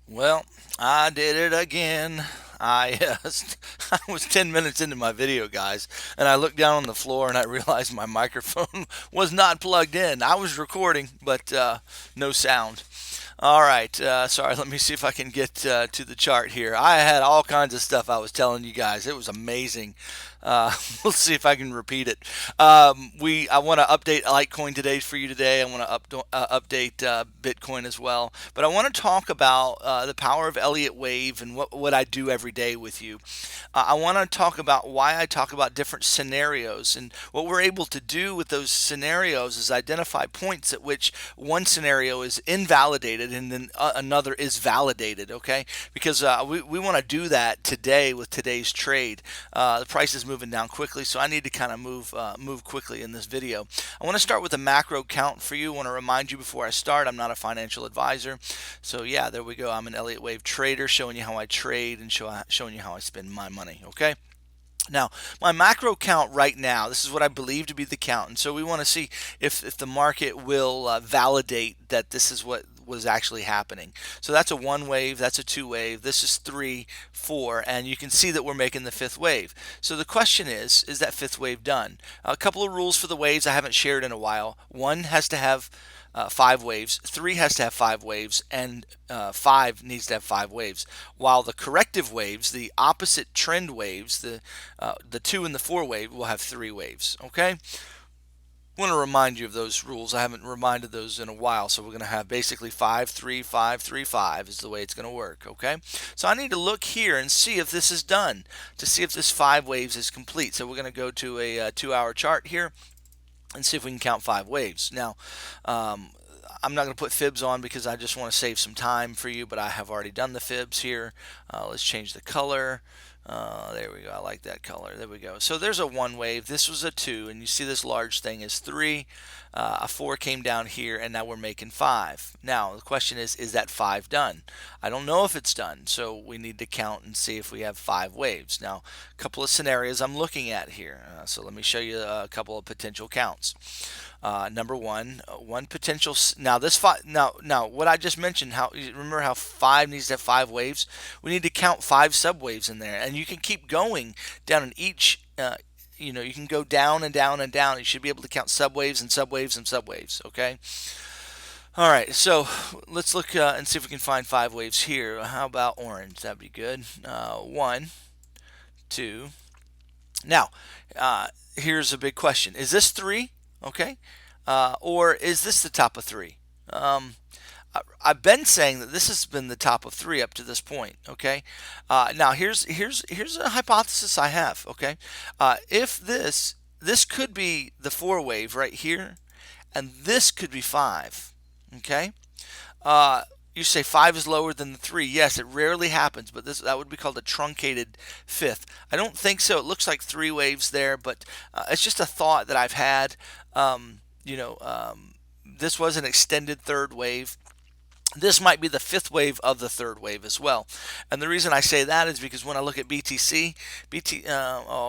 Well, I did it again. I was 10 minutes into my video, guys, and I looked down on the floor and I realized my microphone was not plugged in. I was recording, but no sound. All right, sorry, let me see if I can get to the chart here. I had all kinds of stuff I was telling you guys. It was amazing. We'll see if I can repeat it. I want to update Litecoin today for you today. I want to update Bitcoin as well. But I want to talk about the power of Elliott Wave and what I do every day with you. I want to talk about why I talk about different scenarios, and what we're able to do with those scenarios is identify points at which one scenario is invalidated and then another is validated. Okay, because we want to do that today with today's trade. The price is moving down quickly, so I need to kind of move quickly in this video. I want to start with a macro count for you. I want to remind you before I start, I'm not a financial advisor. So yeah, there we go. I'm an Elliott Wave trader, showing you how I trade and showing you how I spend my money. Okay. Now, my macro count right now, this is what I believe to be the count. And so we want to see if the market will validate that this is what was actually happening. So that's a one wave, that's a two wave, this is three, four, and you can see that we're making the fifth wave. So the question is that fifth wave done? A couple of rules for the waves I haven't shared in a while. One has to have five waves, three has to have five waves, and five needs to have five waves. While the corrective waves, the opposite trend waves, the two and the four wave will have three waves. Okay. I want to remind you of those rules. I haven't reminded those in a while, so we're going to have basically 5 3 5 3 5 is the way it's going to work. Okay, so I need to look here and see if this is done, to see if this five waves is complete. So we're going to go to a 2 hour chart here and see if we can count five waves. Now, I'm not going to put fibs on because I just want to save some time for you, but I have already done the fibs here. Let's change the color. There we go. I like that color. There we go. So there's a one wave. This was a two, and you see this large thing is three. A four came down here, and now we're making five. Now the question is that five done? I don't know if it's done, so we need to count and see if we have five waves. Now, a couple of scenarios I'm looking at here. So let me show you a couple of potential counts. Number one, one potential. Now this five. Now what I just mentioned. How remember how five needs to have five waves? We need to count five subwaves in there, and you can keep going down in each. You can go down and down and down. You should be able to count subwaves and subwaves and subwaves. Okay. All right. So let's look and see if we can find five waves here. How about orange? That'd be good. One, two. Now, here's a big question. Is this three? Okay. Or is this the top of three? Um, I've been saying that this has been the top of three up to this point. Okay. Now here's a hypothesis I have. Okay. If this could be the four wave right here, and this could be five. Okay. Uh, you say five is lower than the three. Yes, it rarely happens, but that would be called a truncated fifth. I don't think so. It looks like three waves there, but it's just a thought that I've had. This was an extended third wave. This might be the fifth wave of the third wave as well. And the reason I say that is because when I look at BTC,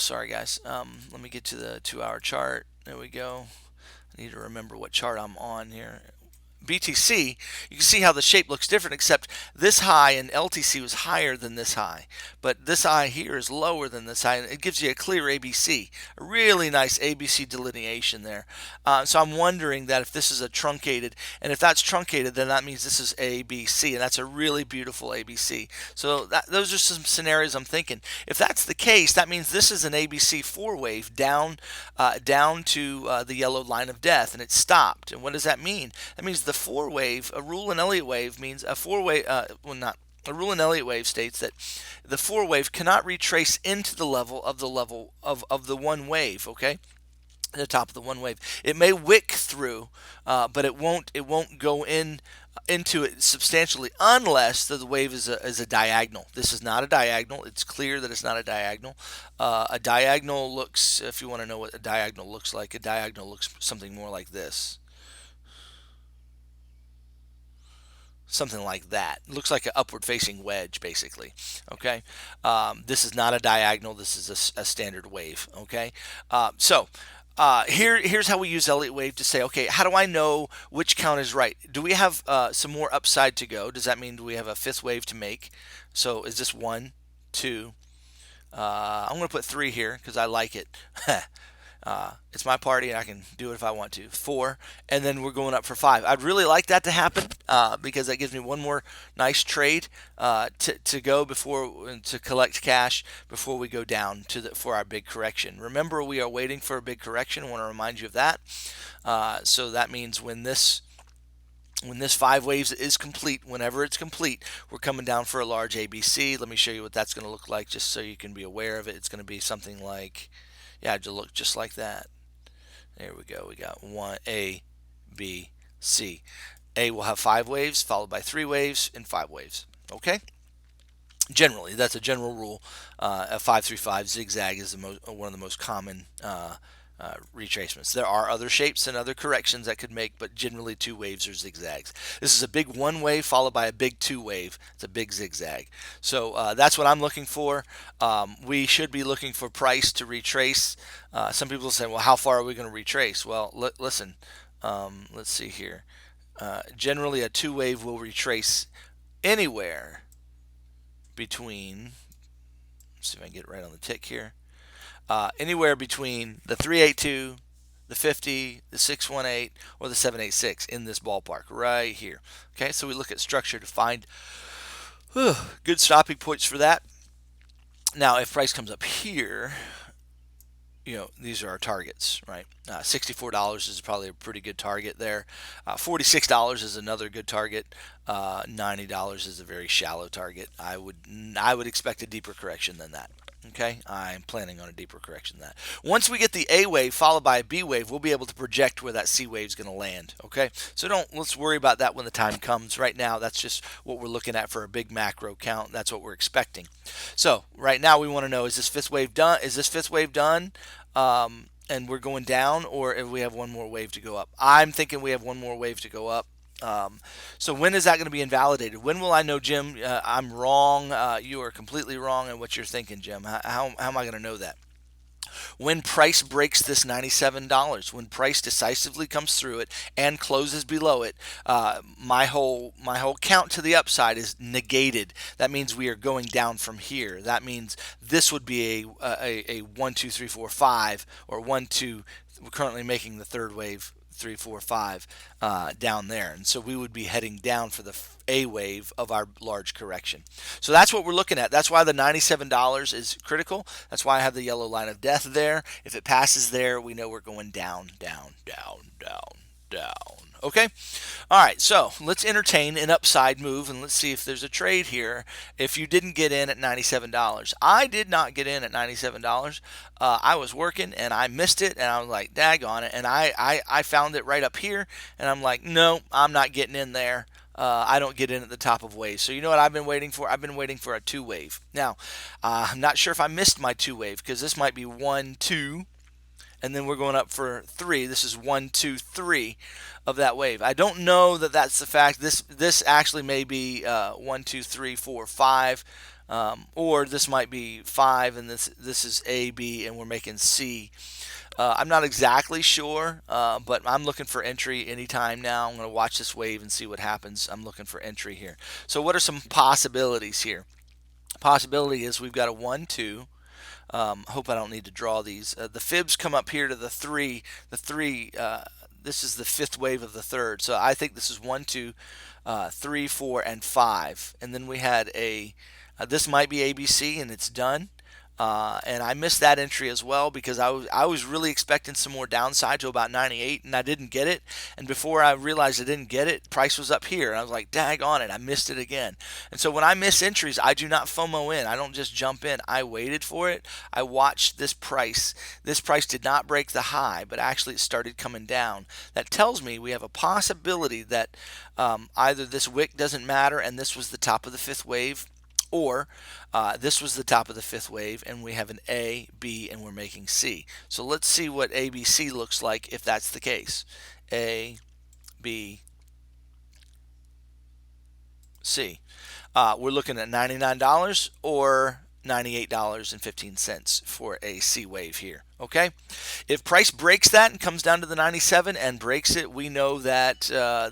sorry guys. Let me get to the 2 hour chart. There we go. I need to remember what chart I'm on here. BTC, you can see how the shape looks different, except this high in LTC was higher than this high. But this high here is lower than this high, and it gives you a clear ABC. A really nice ABC delineation there. So I'm wondering that if this is a truncated, and if that's truncated, then that means this is ABC, and that's a really beautiful ABC. So those are some scenarios I'm thinking. If that's the case, that means this is an ABC 4 wave down to the yellow line of death, and it stopped. And what does that mean? That means the four wave, a rule in Elliott wave means a four wave, not a rule in Elliott wave states that the four wave cannot retrace into the level of the one wave. Okay, the top of the one wave. It may wick through, but it won't go into it substantially unless the wave is a diagonal. This is not a diagonal. It's clear that it's not a diagonal. A diagonal looks, if you want to know what a diagonal looks like, a diagonal looks something more like this. Something like that. It looks like an upward facing wedge, basically. Okay. This is not a diagonal. This is a standard wave. Okay. So Here's how we use Elliott Wave to say, okay, how do I know which count is right? Do we have some more upside to go? Does that mean do we have a fifth wave to make? So is this one, two? I'm going to put three here because I like it. It's my party and I can do it if I want to. Four, and then we're going up for five. I'd really like that to happen because that gives me one more nice trade to go before to collect cash before we go down for our big correction. Remember, we are waiting for a big correction. I want to remind you of that. So that means when this five waves is complete, whenever it's complete, we're coming down for a large ABC. Let me show you what that's going to look like just so you can be aware of it. It's going to be something like, yeah, to look just like that. There we go. We got one A, B, C. A will have five waves, followed by three waves and five waves. Okay? Generally, that's a general rule. A 535 zigzag is one of the most common retracements. There are other shapes and other corrections that could make, but generally two waves or zigzags. This is a big one wave followed by a big two wave. It's a big zigzag. So that's what I'm looking for. We should be looking for price to retrace. Some people say, well, how far are we going to retrace? Well, listen, let's see here. Generally, a two wave will retrace anywhere between, let's see if I can get it right on the tick here. Anywhere between the 382, the 50, the 618, or the 786 in this ballpark right here. Okay, so we look at structure to find good stopping points for that. Now, if price comes up here, these are our targets, right? $64 is probably a pretty good target there. $46 is another good target. $90 is a very shallow target. I would expect a deeper correction than that. Okay, I'm planning on a deeper correction than that. Once we get the A wave followed by a B wave, we'll be able to project where that C wave is going to land. Okay, so let's worry about that when the time comes. Right now, that's just what we're looking at for a big macro count. That's what we're expecting. So right now, we want to know: is this fifth wave done? Is this fifth wave done? And we're going down, or if we have one more wave to go up? I'm thinking we have one more wave to go up. So when is that going to be invalidated? When will I know, Jim, I'm wrong, you are completely wrong in what you're thinking, Jim? How am I going to know that? When price breaks this $97, when price decisively comes through it and closes below it, my whole count to the upside is negated. That means we are going down from here. That means this would be a 1, 2, 3, 4, 5, or 1, 2. We're currently making the third wave 3, 4, 5 down there, and so we would be heading down for the A wave of our large correction. So that's what we're looking at. That's why the $97 is critical. That's why I have the yellow line of death there. If it passes there, we know we're going down, down, down, down, down. Okay? All right, so let's entertain an upside move and let's see if there's a trade here. If you didn't get in at $97, I did not get in at $97. I was working and I missed it and I was like, daggone it. And I found it right up here and I'm like, no, I'm not getting in there. I don't get in at the top of waves. So you know what I've been waiting for? I've been waiting for a two wave. Now, I'm not sure if I missed my two wave because this might be 1, 2. And then we're going up for 3. This is 1, 2, 3 of that wave. I don't know that that's the fact. This actually may be 1, 2, 3, 4, 5, or this might be 5, and this is A, B, and we're making C. I'm not exactly sure, but I'm looking for entry anytime now. I'm going to watch this wave and see what happens. I'm looking for entry here. So what are some possibilities here? Possibility is we've got a 1, 2. Hope I don't need to draw these. The fibs come up here to the 3. The 3. This is the fifth wave of the third. So I think this is 1, 2, 3, 4, and 5. And then we had this might be ABC, and it's done. And I missed that entry as well because I was really expecting some more downside to about 98, and I didn't get it. And before I realized I didn't get it, price was up here, and I was like, dag on it, I missed it again. And so when I miss entries, I do not FOMO in. I don't just jump in. I waited for it. I watched this price. This price did not break the high, but actually it started coming down. That tells me we have a possibility that either this wick doesn't matter and this was the top of the fifth wave, or this was the top of the fifth wave and we have an A, B, and we're making C. So let's see what ABC looks like if that's the case. A, B, C. We're looking at $99 or $98.15 for a C wave here. Okay, if price breaks that and comes down to the 97 and breaks it, we know that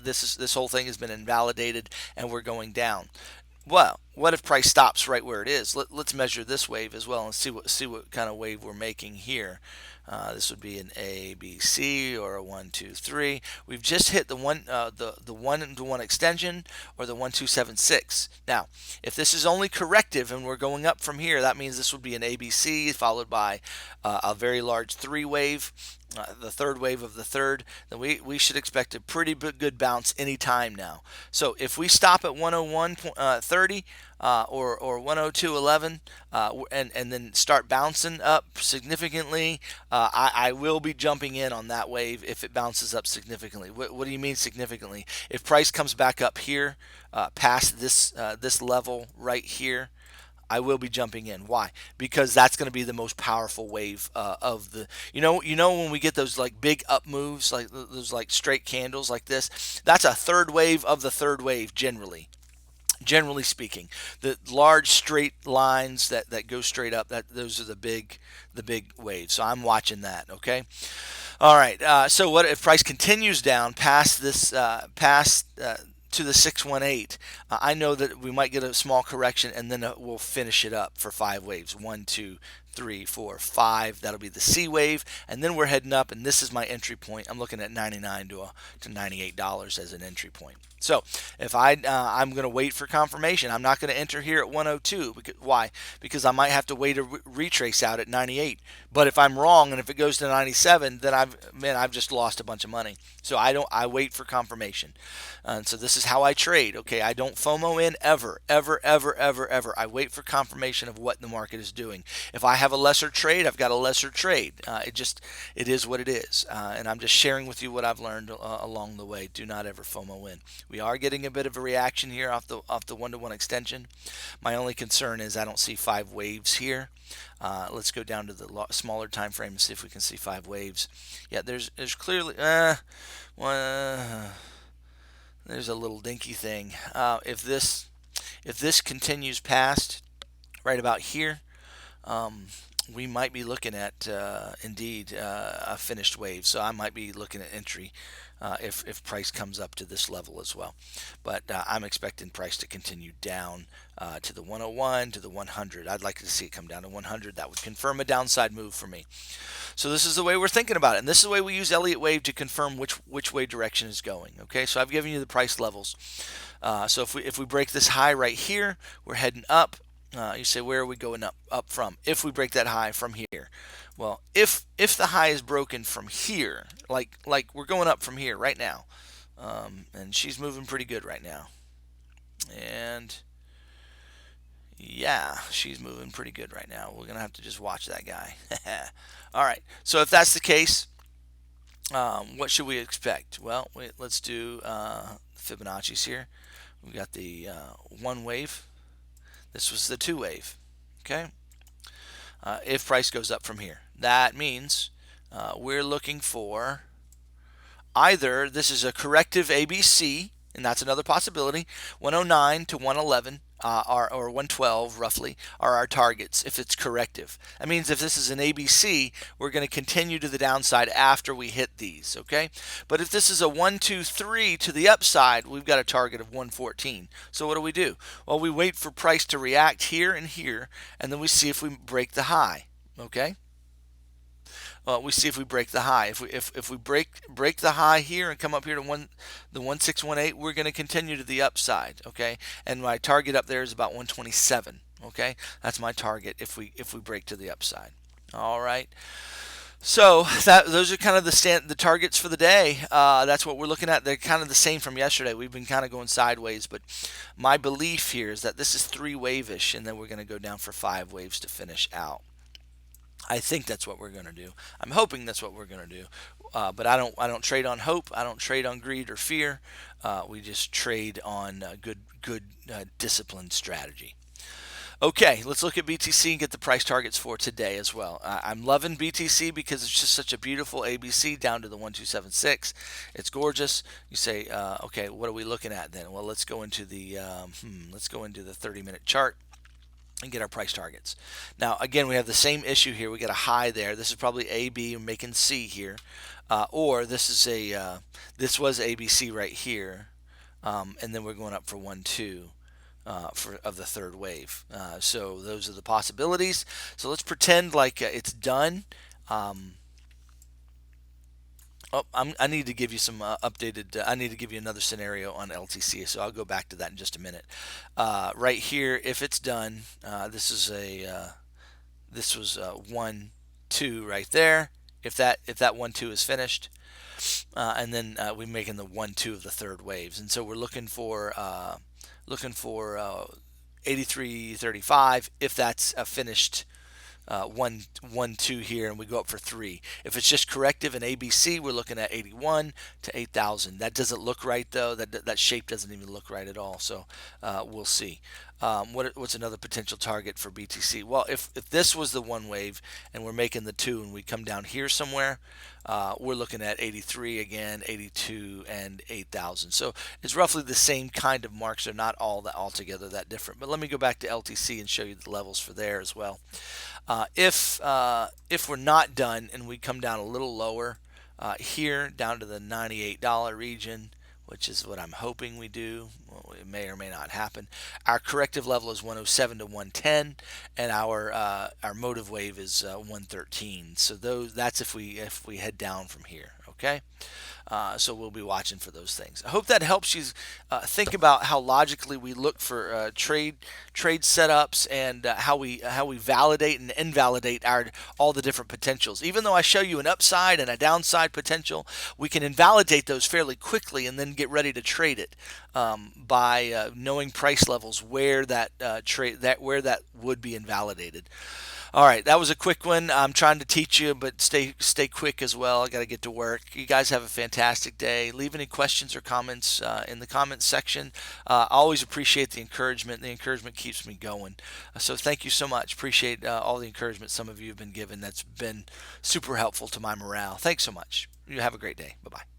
this whole thing has been invalidated and we're going down. Well, what if price stops right where it is? Let's measure this wave as well and see what kind of wave we're making here. This would be an A, B, C, or a 1, 2, 3. We've just hit the 1-to-1 extension or the 1-2-7-6. Now, if this is only corrective and we're going up from here, that means this would be an ABC followed by a very large 3 wave. The third wave of the third, then we should expect a pretty good bounce anytime now. So if we stop at 101.30 or 102.11 and then start bouncing up significantly, I will be jumping in on that wave if it bounces up significantly. What do you mean significantly? If price comes back up here past this level right here, I will be jumping in. Why? Because that's going to be the most powerful wave of the. When we get those like big up moves, like those like straight candles like this, that's a third wave of the third wave generally. Generally speaking, the large straight lines that go straight up, those are the big waves. So I'm watching that. Okay. All right. So what if price continues down past this to the 618? I know that we might get a small correction and then we'll finish it up for 5 waves. 1, 2, 3, 4, 5. That'll be the C wave, and then we're heading up. And this is my entry point. I'm looking at $99 to $98 as an entry point. So if I'm going to wait for confirmation. I'm not going to enter here at 102. Why? Because I might have to wait a retrace out at 98. But if I'm wrong and if it goes to 97, then I've just lost a bunch of money. So I wait for confirmation. And so this is how I trade. Okay, I don't FOMO in ever. I wait for confirmation of what the market is doing. If I have a lesser trade, I've got a lesser trade. It is what it is. And I'm just sharing with you what I've learned along the way. Do not ever FOMO in. We are getting a bit of a reaction here off the 1-to-1 extension. My only concern is I don't see 5 waves here. Let's go down to the smaller time frame and see if we can see 5 waves. Yeah, there's clearly there's a little dinky thing. If this continues past right about here, we might be looking at indeed a finished wave. So I might be looking at entry if price comes up to this level as well. But I'm expecting price to continue down to the 101 to the 100. I'd like to see it come down to 100. That would confirm a downside move for me. So this is the way we're thinking about it, and this is the way we use Elliott Wave to confirm which way direction is going. Okay, so I've given you the price levels. So if we break this high right here, we're heading up. You say, where are we going up from? If we break that high from here, well, if the high is broken from here, like we're going up from here right now, and she's moving pretty good right now, and yeah, she's moving pretty good right now. We're gonna have to just watch that guy. All right. So if that's the case, what should we expect? Well, let's do Fibonacci's here. We got the 1 wave. This was the 2 wave. Okay. If price goes up from here, that means we're looking for either this is a corrective ABC, and that's another possibility. 109 to 111 or 112 roughly are our targets if it's corrective. That means if this is an ABC, we're going to continue to the downside after we hit these, okay? But if this is a 1, 2, 3 to the upside, we've got a target of 114. So what do? Well, we wait for price to react here and here, and then we see if we break the high, okay? We see if we break the high. If we break the high here and come up here to the 1618, we're going to continue to the upside, okay? And my target up there is about 127, okay? That's my target if we break to the upside. All right. So those are kind of the targets for the day. That's what we're looking at. They're kind of the same from yesterday. We've been kind of going sideways, but my belief here is that this is 3 wave-ish, and then we're going to go down for 5 waves to finish out. I think that's what we're going to do. I'm hoping that's what we're going to do. But I don't trade on hope. I don't trade on greed or fear. We just trade on good disciplined strategy. Okay, let's look at BTC and get the price targets for today as well. I'm loving BTC because it's just such a beautiful ABC down to the 1276. It's gorgeous. You say, okay, what are we looking at then? Well, let's go into the 30-minute chart. and get our price targets. Now, again, we have the same issue here. We got a high there. This is probably A, B, we're making C here, or this is this was ABC right here, and then we're going up for 1, 2. Of the third wave. So those are the possibilities. So let's pretend like it's done. Um, I need to give you some updated. I need to give you another scenario on LTC, so I'll go back to that in just a minute. Right here, if it's done, this was 1, 2 right there. If that 1, 2 is finished, and then we're making the 1, 2 of the third waves, and so we're looking for 83.35 if that's a finished 1, 2 here, and we go up for 3. If it's just corrective in ABC, we're looking at 81 to 8,000. That doesn't look right though. That shape doesn't even look right at all. So we'll see. What's another potential target for BTC? Well, if this was the one wave and we're making the 2 and we come down here somewhere, we're looking at 83 again, 82, and 8,000. So it's roughly the same kind of marks. They're not altogether that different. But let me go back to LTC and show you the levels for there as well. If we're not done and we come down a little lower here down to the $98 region, which is what I'm hoping we do. Well, it may or may not happen. Our corrective level is 107 to 110, and our motive wave is 113. So that's if we head down from here. Okay. So we'll be watching for those things. I hope that helps you think about how logically we look for trade setups and how we validate and invalidate all the different potentials. Even though I show you an upside and a downside potential, we can invalidate those fairly quickly and then get ready to trade it by knowing price levels where that where that would be invalidated. All right, that was a quick one. I'm trying to teach you, but stay quick as well. I got to get to work. You guys have a fantastic day. Leave any questions or comments in the comments section. I always appreciate the encouragement. The encouragement keeps me going. So thank you so much. Appreciate all the encouragement some of you have been given. That's been super helpful to my morale. Thanks so much. You have a great day. Bye-bye.